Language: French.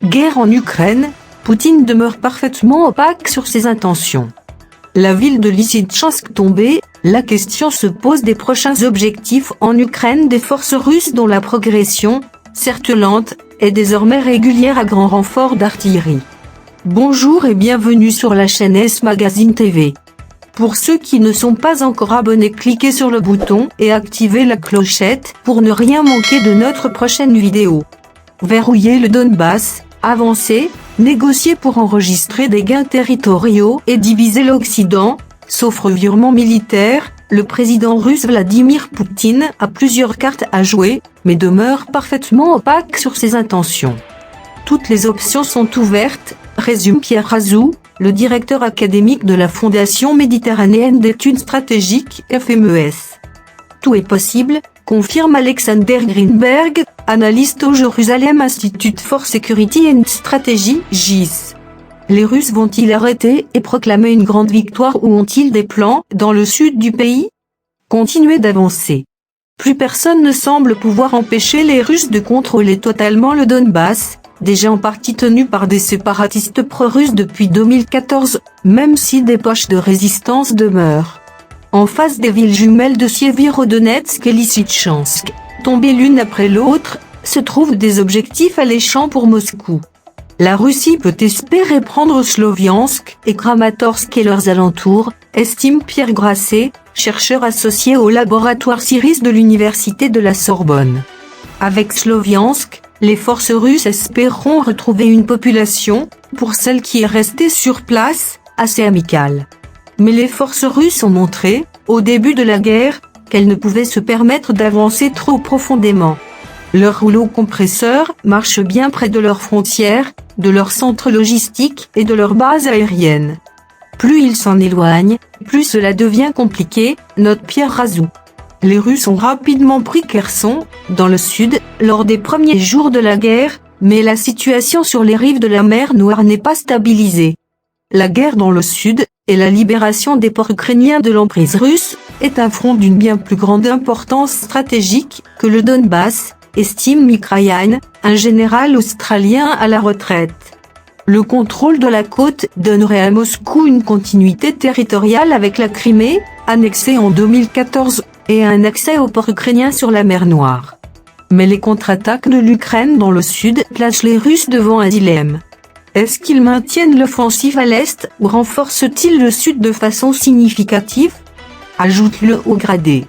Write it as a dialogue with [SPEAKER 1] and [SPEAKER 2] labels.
[SPEAKER 1] Guerre en Ukraine, Poutine demeure parfaitement opaque sur ses intentions. La ville de Lysychansk tombée, la question se pose des prochains objectifs en Ukraine des forces russes dont la progression, certes lente, est désormais régulière à grand renfort d'artillerie. Bonjour et bienvenue sur la chaîne S Magazine TV. Pour ceux qui ne sont pas encore abonnés, cliquez sur le bouton et activez la clochette pour ne rien manquer de notre prochaine vidéo. Verrouiller le Donbass, avancer, négocier pour enregistrer des gains territoriaux et diviser l'Occident, sauf revirement militaire, le président russe Vladimir Poutine a plusieurs cartes à jouer, mais demeure parfaitement opaque sur ses intentions. Toutes les options sont ouvertes, résume Pierre Razou, le directeur académique de la Fondation méditerranéenne d'études stratégiques FMES. Tout est possible, confirme Alexander Greenberg, analyste au Jerusalem Institute for Security and Strategy (JIS). Les Russes vont-ils arrêter et proclamer une grande victoire ou ont-ils des plans dans le sud du pays? Continuer d'avancer. Plus personne ne semble pouvoir empêcher les Russes de contrôler totalement le Donbass, déjà en partie tenu par des séparatistes pro-russes depuis 2014, même si des poches de résistance demeurent. En face des villes jumelles de Sievierodonetsk et Lysychansk, tombées l'une après l'autre, se trouvent des objectifs alléchants pour Moscou. La Russie peut espérer prendre Sloviansk et Kramatorsk et leurs alentours, estime Pierre Grasset, chercheur associé au laboratoire CIRIS de l'université de la Sorbonne. Avec Sloviansk, les forces russes espéreront retrouver une population, pour celle qui est restée sur place, assez amicale. Mais les forces russes ont montré, au début de la guerre, qu'elles ne pouvaient se permettre d'avancer trop profondément. Leurs rouleaux compresseurs marchent bien près de leurs frontières, de leurs centres logistiques et de leurs bases aériennes. Plus ils s'en éloignent, plus cela devient compliqué, note Pierre Razou. Les Russes ont rapidement pris Kherson, dans le sud, lors des premiers jours de la guerre, mais la situation sur les rives de la mer Noire n'est pas stabilisée. La guerre dans le sud, et la libération des ports ukrainiens de l'emprise russe, est un front d'une bien plus grande importance stratégique que le Donbass, estime Mick Ryan, un général australien à la retraite. Le contrôle de la côte donnerait à Moscou une continuité territoriale avec la Crimée, annexée en 2014, et un accès aux ports ukrainiens sur la mer Noire. Mais les contre-attaques de l'Ukraine dans le sud placent les Russes devant un dilemme. Est-ce qu'ils maintiennent l'offensive à l'est ou renforcent-ils le sud de façon significative? Ajoute le haut gradé.